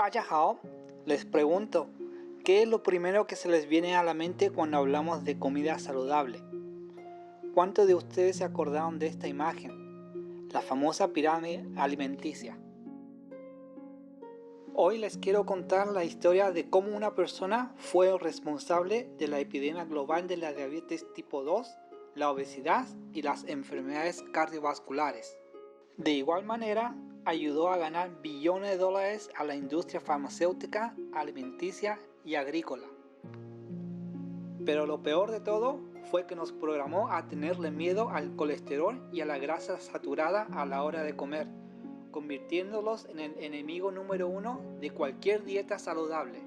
大家好, les pregunto, ¿qué es lo primero que se les viene a la mente cuando hablamos de comida saludable? ¿Cuántos de ustedes se acordaron de esta imagen? La famosa pirámide alimenticia. Hoy les quiero contar la historia de cómo una persona fue responsable de la epidemia global de la diabetes tipo 2, la obesidad y las enfermedades cardiovasculares. De igual manera, ayudó a ganar billones de dólares a la industria farmacéutica, alimenticia y agrícola. Pero lo peor de todo fue que nos programó a tenerle miedo al colesterol y a la grasa saturada a la hora de comer, convirtiéndolos en el enemigo número uno de cualquier dieta saludable.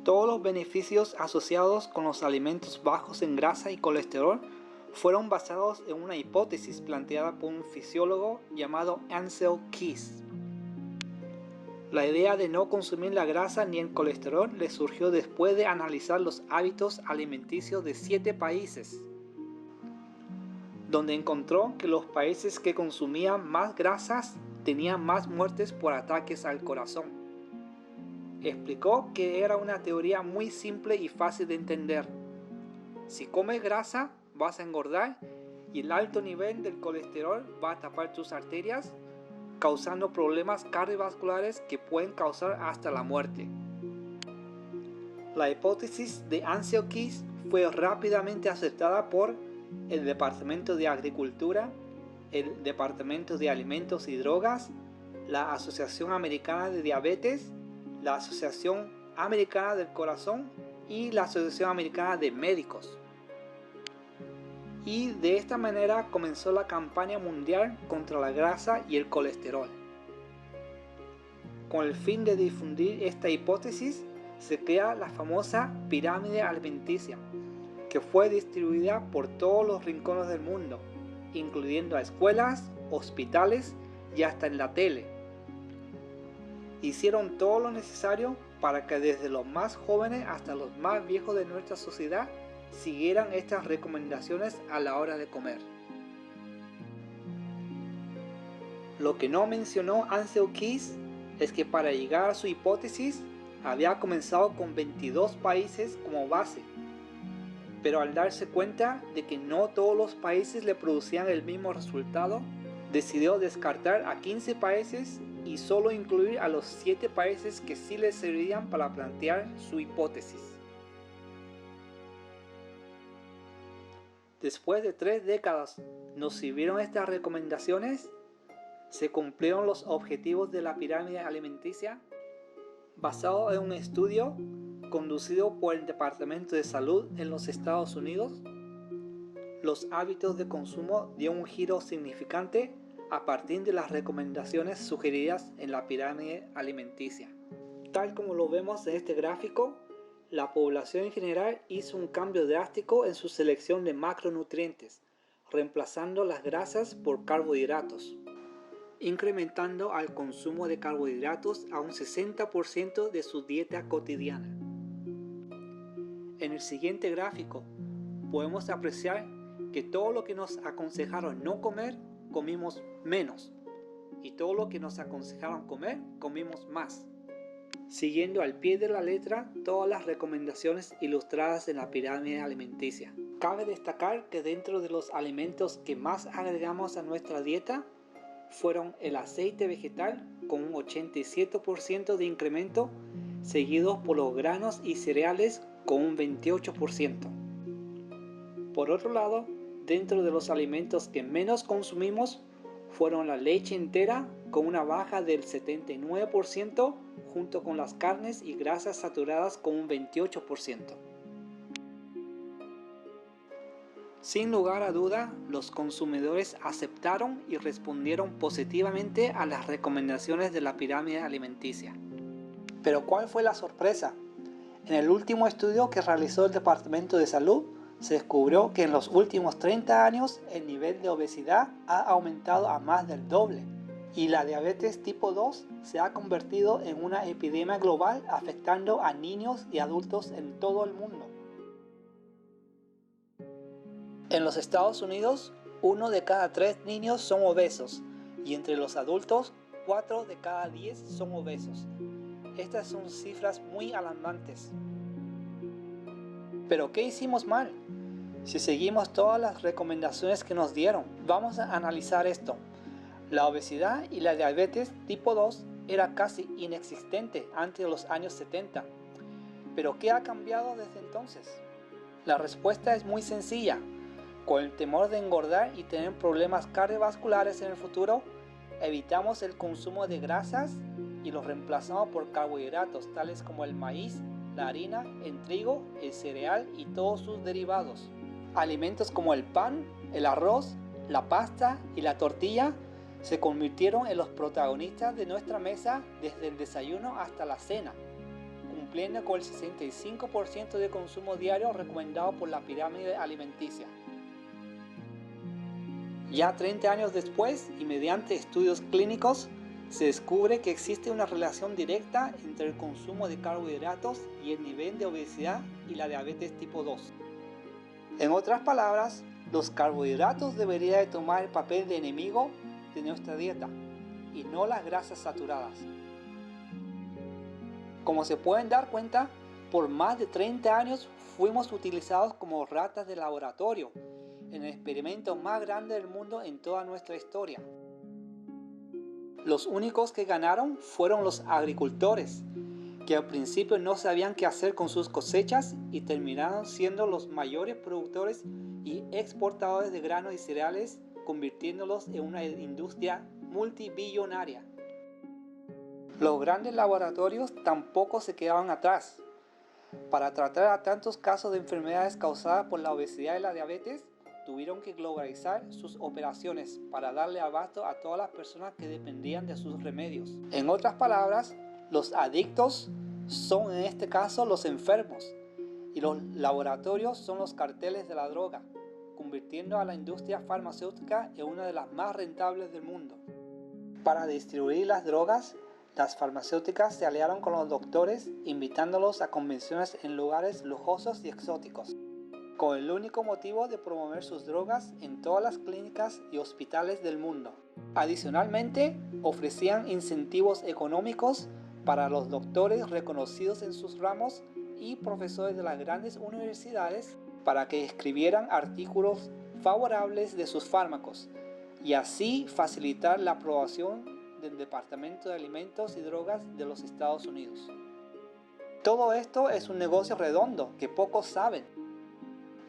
Todos los beneficios asociados con los alimentos bajos en grasa y colesterol fueron basados en una hipótesis planteada por un fisiólogo llamado Ancel Keys. La idea de no consumir la grasa ni el colesterol le surgió después de analizar los hábitos alimenticios de 7 países, donde encontró que los países que consumían más grasas tenían más muertes por ataques al corazón. Explicó que era una teoría muy simple y fácil de entender. Si comes grasa, vas a engordar y el alto nivel del colesterol va a tapar tus arterias, causando problemas cardiovasculares que pueden causar hasta la muerte. La hipótesis de Ancel Keys fue rápidamente aceptada por el Departamento de Agricultura, el Departamento de Alimentos y Drogas, la Asociación Americana de Diabetes, la Asociación Americana del Corazón y la Asociación Americana de Médicos. Y de esta manera comenzó la campaña mundial contra la grasa y el colesterol. Con el fin de difundir esta hipótesis, se crea la famosa pirámide alimenticia, que fue distribuida por todos los rincones del mundo, incluyendo a escuelas, hospitales y hasta en la tele. Hicieron todo lo necesario para que desde los más jóvenes hasta los más viejos de nuestra sociedad siguieran estas recomendaciones a la hora de comer. Lo que no mencionó Ancel Keys es que para llegar a su hipótesis había comenzado con 22 países como base, pero al darse cuenta de que no todos los países le producían el mismo resultado, decidió descartar a 15 países y solo incluir a los 7 países que sí le servirían para plantear su hipótesis. Después de 3 décadas, ¿nos sirvieron estas recomendaciones? ¿Se cumplieron los objetivos de la pirámide alimenticia? Basado en un estudio conducido por el Departamento de Salud en los Estados Unidos, los hábitos de consumo dio un giro significante a partir de las recomendaciones sugeridas en la pirámide alimenticia. Tal como lo vemos en este gráfico, la población en general hizo un cambio drástico en su selección de macronutrientes, reemplazando las grasas por carbohidratos, incrementando al consumo de carbohidratos a un 60% de su dieta cotidiana. En el siguiente gráfico podemos apreciar que todo lo que nos aconsejaron no comer, comimos menos, y todo lo que nos aconsejaron comer, comimos más, siguiendo al pie de la letra todas las recomendaciones ilustradas en la pirámide alimenticia. Cabe destacar que dentro de los alimentos que más agregamos a nuestra dieta fueron el aceite vegetal con un 87% de incremento, seguidos por los granos y cereales con un 28%. Por otro lado, dentro de los alimentos que menos consumimos fueron la leche entera con una baja del 79%, junto con las carnes y grasas saturadas con un 28%. Sin lugar a duda, los consumidores aceptaron y respondieron positivamente a las recomendaciones de la pirámide alimenticia. Pero ¿cuál fue la sorpresa? En el último estudio que realizó el Departamento de Salud, se descubrió que en los últimos 30 años el nivel de obesidad ha aumentado a más del doble y la diabetes tipo 2 se ha convertido en una epidemia global afectando a niños y adultos en todo el mundo. En los Estados Unidos, 1 de cada 3 niños son obesos y entre los adultos, 4 de cada 10 son obesos. Estas son cifras muy alarmantes. ¿Pero qué hicimos mal? Si seguimos todas las recomendaciones que nos dieron, vamos a analizar esto. La obesidad y la diabetes tipo 2 era casi inexistente antes de los años 70. ¿Pero qué ha cambiado desde entonces? La respuesta es muy sencilla. Con el temor de engordar y tener problemas cardiovasculares en el futuro, evitamos el consumo de grasas y los reemplazamos por carbohidratos tales como el maíz, la harina, el trigo, el cereal y todos sus derivados. Alimentos como el pan, el arroz, la pasta y la tortilla se convirtieron en los protagonistas de nuestra mesa desde el desayuno hasta la cena, cumpliendo con el 65% de consumo diario recomendado por la pirámide alimenticia. Ya 30 años después, y mediante estudios clínicos, se descubre que existe una relación directa entre el consumo de carbohidratos y el nivel de obesidad y la diabetes tipo 2. En otras palabras, los carbohidratos deberían de tomar el papel de enemigo de nuestra dieta y no las grasas saturadas. Como se pueden dar cuenta, por más de 30 años fuimos utilizados como ratas de laboratorio en el experimento más grande del mundo en toda nuestra historia. Los únicos que ganaron fueron los agricultores, que al principio no sabían qué hacer con sus cosechas y terminaron siendo los mayores productores y exportadores de granos y cereales, convirtiéndolos en una industria multibillonaria. Los grandes laboratorios tampoco se quedaban atrás. Para tratar a tantos casos de enfermedades causadas por la obesidad y la diabetes, tuvieron que globalizar sus operaciones para darle abasto a todas las personas que dependían de sus remedios. En otras palabras, los adictos son en este caso los enfermos y los laboratorios son los carteles de la droga, convirtiendo a la industria farmacéutica en una de las más rentables del mundo. Para distribuir las drogas, las farmacéuticas se aliaron con los doctores, invitándolos a convenciones en lugares lujosos y exóticos, con el único motivo de promover sus drogas en todas las clínicas y hospitales del mundo. Adicionalmente, ofrecían incentivos económicos para los doctores reconocidos en sus ramos y profesores de las grandes universidades para que escribieran artículos favorables de sus fármacos y así facilitar la aprobación del Departamento de Alimentos y Drogas de los Estados Unidos. Todo esto es un negocio redondo que pocos saben.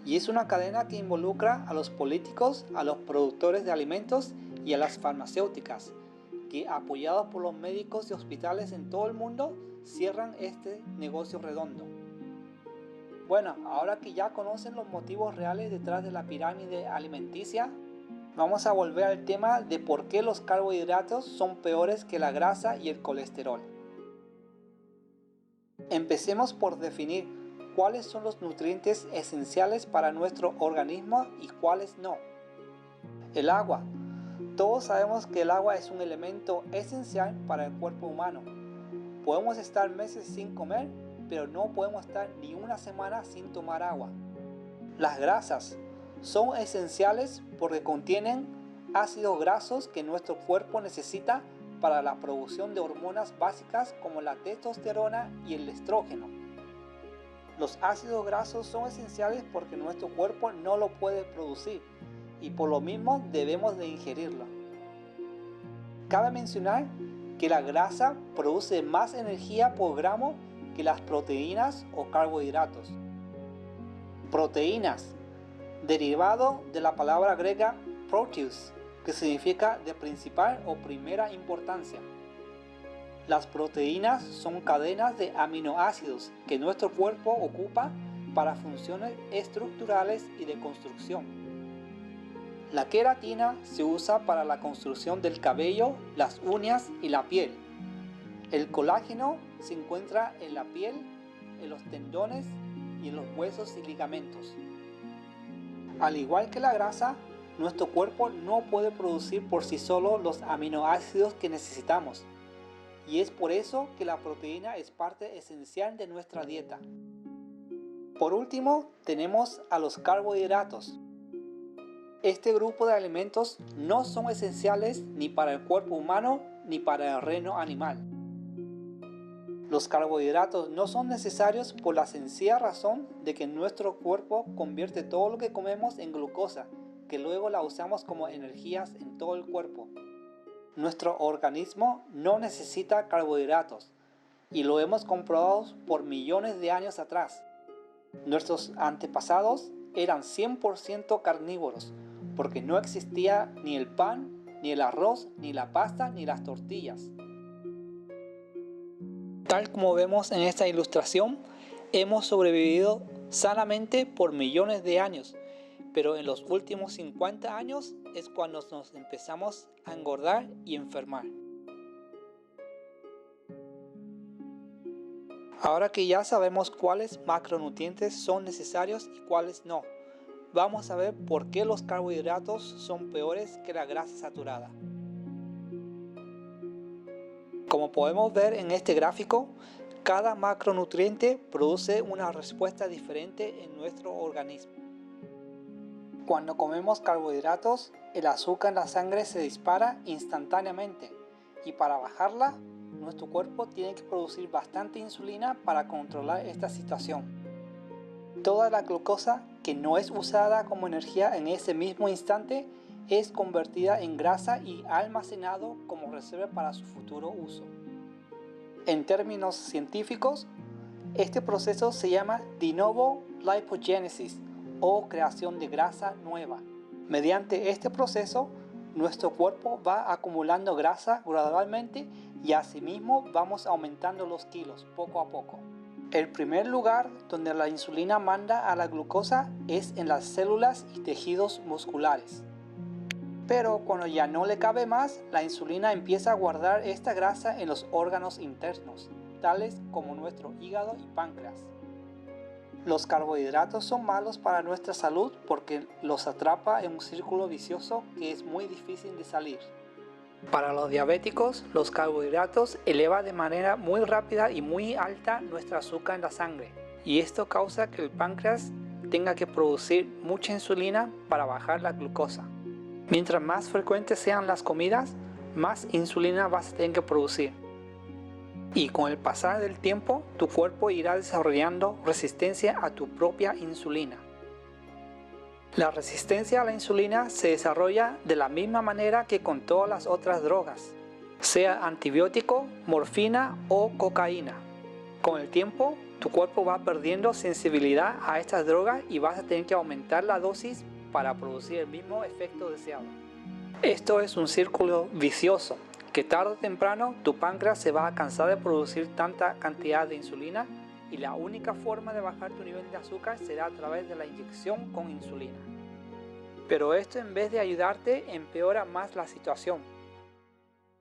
Y es una cadena que involucra a los políticos, a los productores de alimentos y a las farmacéuticas, que apoyados por los médicos y hospitales en todo el mundo, cierran este negocio redondo. Bueno, ahora que ya conocen los motivos reales detrás de la pirámide alimenticia, vamos a volver al tema de por qué los carbohidratos son peores que la grasa y el colesterol. Empecemos por definir cuáles son los nutrientes esenciales para nuestro organismo y cuáles no. El agua. Todos sabemos que el agua es un elemento esencial para el cuerpo humano. Podemos estar meses sin comer, pero no podemos estar ni una semana sin tomar agua. Las grasas son esenciales porque contienen ácidos grasos que nuestro cuerpo necesita para la producción de hormonas básicas como la testosterona y el estrógeno. Los ácidos grasos son esenciales porque nuestro cuerpo no lo puede producir y por lo mismo debemos de ingerirlo. Cabe mencionar que la grasa produce más energía por gramo que las proteínas o carbohidratos. Proteínas, derivado de la palabra griega proteus, que significa de principal o primera importancia. Las proteínas son cadenas de aminoácidos que nuestro cuerpo ocupa para funciones estructurales y de construcción. La queratina se usa para la construcción del cabello, las uñas y la piel. El colágeno se encuentra en la piel, en los tendones y en los huesos y ligamentos. Al igual que la grasa, nuestro cuerpo no puede producir por sí solo los aminoácidos que necesitamos. Y es por eso que la proteína es parte esencial de nuestra dieta. Por último, tenemos a los carbohidratos. Este grupo de alimentos no son esenciales ni para el cuerpo humano ni para el reino animal. Los carbohidratos no son necesarios por la sencilla razón de que nuestro cuerpo convierte todo lo que comemos en glucosa, que luego la usamos como energías en todo el cuerpo. Nuestro organismo no necesita carbohidratos, y lo hemos comprobado por millones de años atrás. Nuestros antepasados eran 100% carnívoros, porque no existía ni el pan, ni el arroz, ni la pasta, ni las tortillas. Tal como vemos en esta ilustración, hemos sobrevivido sanamente por millones de años, pero en los últimos 50 años es cuando nos empezamos a engordar y enfermar. Ahora que ya sabemos cuáles macronutrientes son necesarios y cuáles no, vamos a ver por qué los carbohidratos son peores que la grasa saturada. Como podemos ver en este gráfico, cada macronutriente produce una respuesta diferente en nuestro organismo. Cuando comemos carbohidratos, el azúcar en la sangre se dispara instantáneamente y para bajarla, nuestro cuerpo tiene que producir bastante insulina para controlar esta situación. Toda la glucosa que no es usada como energía en ese mismo instante es convertida en grasa y almacenado como reserva para su futuro uso. En términos científicos, este proceso se llama de novo lipogenesis o creación de grasa nueva. Mediante este proceso, nuestro cuerpo va acumulando grasa gradualmente y asimismo vamos aumentando los kilos poco a poco. El primer lugar donde la insulina manda a la glucosa es en las células y tejidos musculares. Pero cuando ya no le cabe más, la insulina empieza a guardar esta grasa en los órganos internos, tales como nuestro hígado y páncreas. Los carbohidratos son malos para nuestra salud porque los atrapa en un círculo vicioso que es muy difícil de salir. Para los diabéticos, los carbohidratos elevan de manera muy rápida y muy alta nuestra azúcar en la sangre, y esto causa que el páncreas tenga que producir mucha insulina para bajar la glucosa. Mientras más frecuentes sean las comidas, más insulina vas a tener que producir. Y con el pasar del tiempo, tu cuerpo irá desarrollando resistencia a tu propia insulina. La resistencia a la insulina se desarrolla de la misma manera que con todas las otras drogas, sea antibiótico, morfina o cocaína. Con el tiempo, tu cuerpo va perdiendo sensibilidad a estas drogas y vas a tener que aumentar la dosis para producir el mismo efecto deseado. Esto es un círculo vicioso, que tarde o temprano tu páncreas se va a cansar de producir tanta cantidad de insulina y la única forma de bajar tu nivel de azúcar será a través de la inyección con insulina. Pero esto, en vez de ayudarte, empeora más la situación,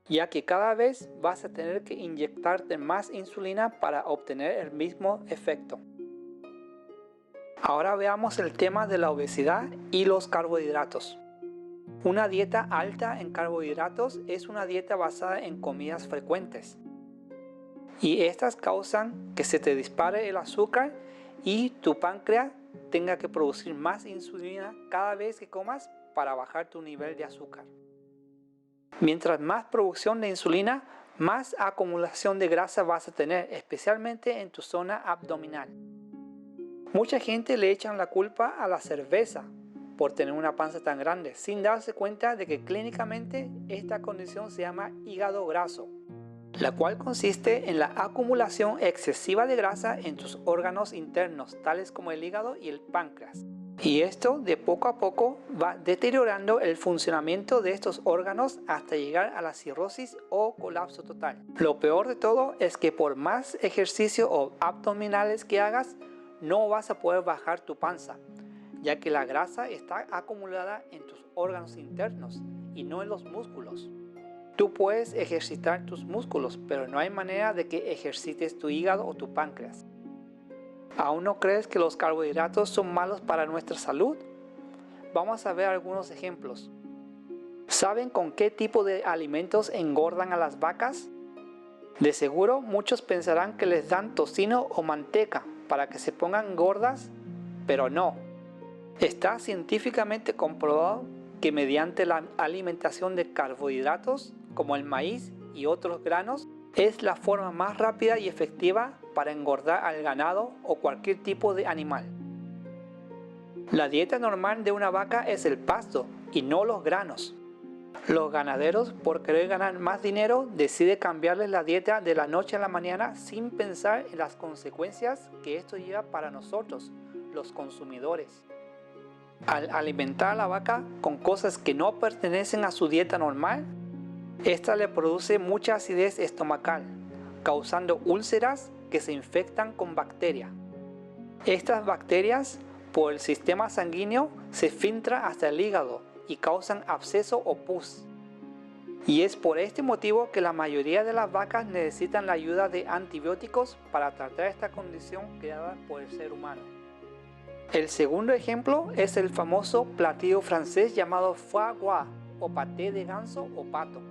ya que cada vez vas a tener que inyectarte más insulina para obtener el mismo efecto. Ahora veamos el tema de la obesidad y los carbohidratos. Una dieta alta en carbohidratos es una dieta basada en comidas frecuentes. Y estas causan que se te dispare el azúcar y tu páncreas tenga que producir más insulina cada vez que comas para bajar tu nivel de azúcar. Mientras más producción de insulina, más acumulación de grasa vas a tener, especialmente en tu zona abdominal. Mucha gente le echan la culpa a la cerveza por tener una panza tan grande, sin darse cuenta de que clínicamente esta condición se llama hígado graso, la cual consiste en la acumulación excesiva de grasa en tus órganos internos, tales como el hígado y el páncreas. Y esto de poco a poco va deteriorando el funcionamiento de estos órganos hasta llegar a la cirrosis o colapso total. Lo peor de todo es que por más ejercicio o abdominales que hagas, no vas a poder bajar tu panza, ya que la grasa está acumulada en tus órganos internos y no en los músculos. Tú puedes ejercitar tus músculos, pero no hay manera de que ejercites tu hígado o tu páncreas. ¿Aún no crees que los carbohidratos son malos para nuestra salud? Vamos a ver algunos ejemplos. ¿Saben con qué tipo de alimentos engordan a las vacas? De seguro muchos pensarán que les dan tocino o manteca para que se pongan gordas, pero no. Está científicamente comprobado que mediante la alimentación de carbohidratos como el maíz y otros granos es la forma más rápida y efectiva para engordar al ganado o cualquier tipo de animal. La dieta normal de una vaca es el pasto y no los granos. Los ganaderos, por querer ganar más dinero, deciden cambiarles la dieta de la noche a la mañana sin pensar en las consecuencias que esto lleva para nosotros, los consumidores. Al alimentar a la vaca con cosas que no pertenecen a su dieta normal, esta le produce mucha acidez estomacal, causando úlceras que se infectan con bacterias. Estas bacterias, por el sistema sanguíneo, se filtran hasta el hígado y causan absceso o pus. Y es por este motivo que la mayoría de las vacas necesitan la ayuda de antibióticos para tratar esta condición creada por el ser humano. El segundo ejemplo es el famoso platillo francés llamado foie gras o paté de ganso o pato,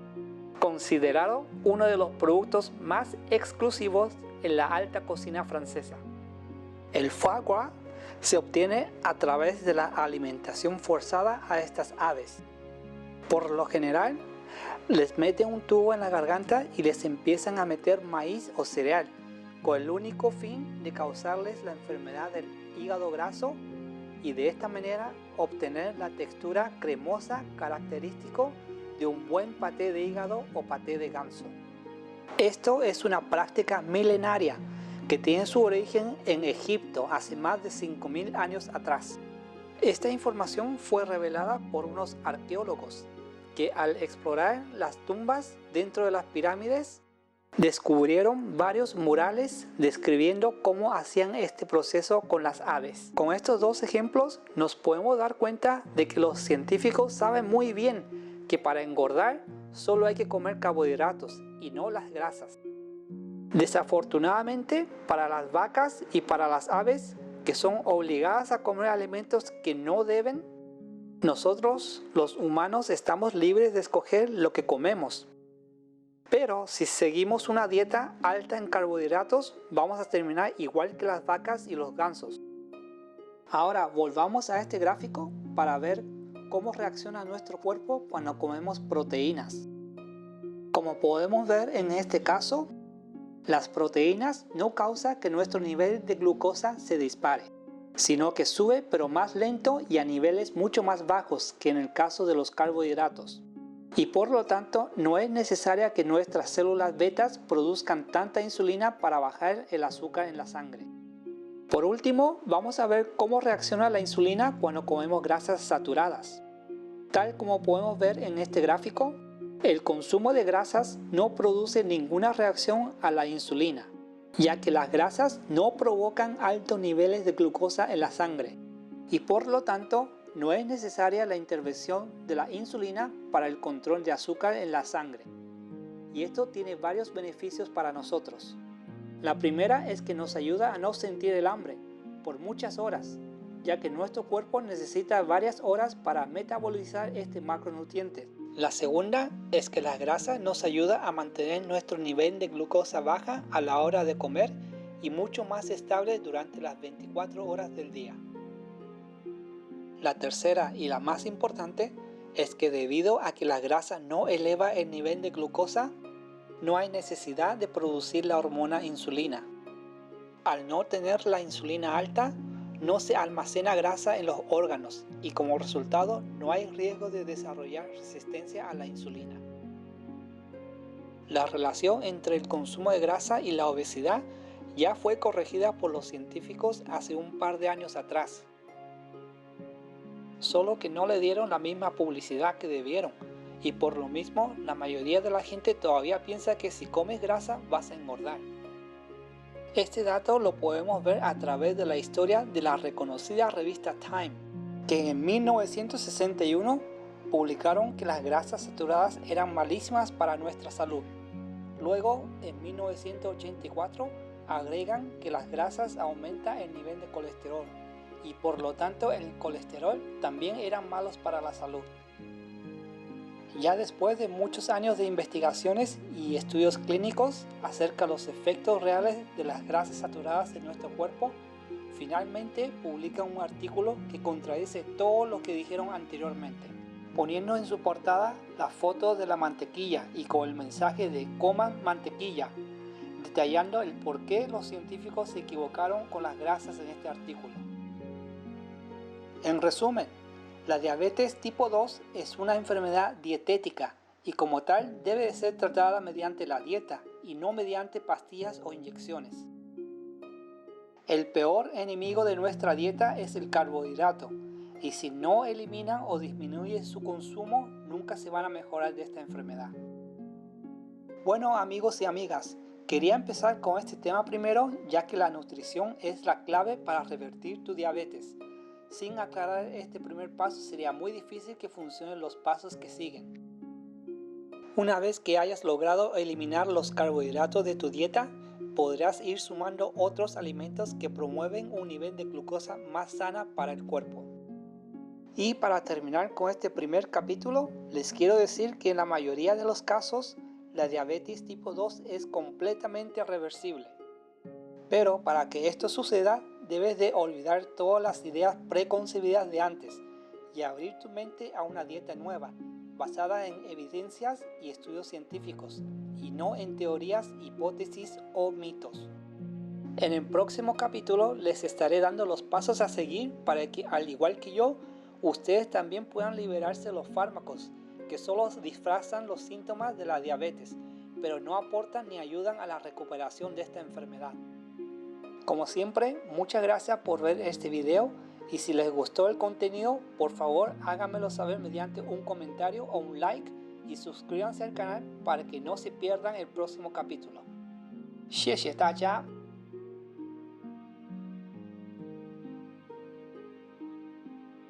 considerado uno de los productos más exclusivos en la alta cocina francesa. El foie gras se obtiene a través de la alimentación forzada a estas aves. Por lo general, les meten un tubo en la garganta y les empiezan a meter maíz o cereal, con el único fin de causarles la enfermedad del hígado graso y de esta manera obtener la textura cremosa característico de un buen paté de hígado o paté de ganso. Esto es una práctica milenaria que tiene su origen en Egipto hace más de 5.000 años atrás. Esta información fue revelada por unos arqueólogos que al explorar las tumbas dentro de las pirámides descubrieron varios murales describiendo cómo hacían este proceso con las aves. Con estos dos ejemplos nos podemos dar cuenta de que los científicos saben muy bien que para engordar solo hay que comer carbohidratos y no las grasas. Desafortunadamente, para las vacas y para las aves que son obligadas a comer alimentos que no deben, nosotros, los humanos, estamos libres de escoger lo que comemos. Pero si seguimos una dieta alta en carbohidratos, vamos a terminar igual que las vacas y los gansos. Ahora volvamos a este gráfico para ver cómo reacciona nuestro cuerpo cuando comemos proteínas. Como podemos ver en este caso, las proteínas no causan que nuestro nivel de glucosa se dispare, sino que sube pero más lento y a niveles mucho más bajos que en el caso de los carbohidratos. Y por lo tanto no es necesaria que nuestras células betas produzcan tanta insulina para bajar el azúcar en la sangre. Por último, vamos a ver cómo reacciona la insulina cuando comemos grasas saturadas. Tal como podemos ver en este gráfico, el consumo de grasas no produce ninguna reacción a la insulina, ya que las grasas no provocan altos niveles de glucosa en la sangre y por lo tanto no es necesaria la intervención de la insulina para el control de azúcar en la sangre. Y esto tiene varios beneficios para nosotros. La primera es que nos ayuda a no sentir el hambre por muchas horas, ya que nuestro cuerpo necesita varias horas para metabolizar este macronutriente. La segunda es que la grasa nos ayuda a mantener nuestro nivel de glucosa baja a la hora de comer y mucho más estable durante las 24 horas del día. La tercera y la más importante es que debido a que la grasa no eleva el nivel de glucosa, no hay necesidad de producir la hormona insulina. Al no tener la insulina alta, no se almacena grasa en los órganos y como resultado no hay riesgo de desarrollar resistencia a la insulina. La relación entre el consumo de grasa y la obesidad ya fue corregida por los científicos hace un par de años atrás. Solo que no le dieron la misma publicidad que debieron y por lo mismo la mayoría de la gente todavía piensa que si comes grasa vas a engordar. Este dato lo podemos ver a través de la historia de la reconocida revista Time, que en 1961 publicaron que las grasas saturadas eran malísimas para nuestra salud. Luego, en 1984, agregan que las grasas aumentan el nivel de colesterol y por lo tanto el colesterol también eran malos para la salud. Ya después de muchos años de investigaciones y estudios clínicos acerca de los efectos reales de las grasas saturadas en nuestro cuerpo, finalmente publican un artículo que contradice todo lo que dijeron anteriormente, poniendo en su portada la foto de la mantequilla y con el mensaje de coman mantequilla, detallando el por qué los científicos se equivocaron con las grasas en este artículo. En resumen, la diabetes tipo 2 es una enfermedad dietética y como tal debe de ser tratada mediante la dieta y no mediante pastillas o inyecciones. El peor enemigo de nuestra dieta es el carbohidrato y si no eliminan o disminuyen su consumo nunca se van a mejorar de esta enfermedad. Bueno amigos y amigas, quería empezar con este tema primero ya que la nutrición es la clave para revertir tu diabetes. Sin aclarar este primer paso sería muy difícil que funcionen los pasos que siguen. Una vez que hayas logrado eliminar los carbohidratos de tu dieta, podrás ir sumando otros alimentos que promueven un nivel de glucosa más sana para el cuerpo. Y para terminar con este primer capítulo, les quiero decir que en la mayoría de los casos, la diabetes tipo 2 es completamente reversible. Pero para que esto suceda, debes de olvidar todas las ideas preconcebidas de antes y abrir tu mente a una dieta nueva, basada en evidencias y estudios científicos, y no en teorías, hipótesis o mitos. En el próximo capítulo les estaré dando los pasos a seguir para que, al igual que yo, ustedes también puedan liberarse de los fármacos, que solo disfrazan los síntomas de la diabetes, pero no aportan ni ayudan a la recuperación de esta enfermedad. Como siempre, muchas gracias por ver este video y si les gustó el contenido, por favor háganmelo saber mediante un comentario o un like y suscríbanse al canal para que no se pierdan el próximo capítulo. 谢谢大家。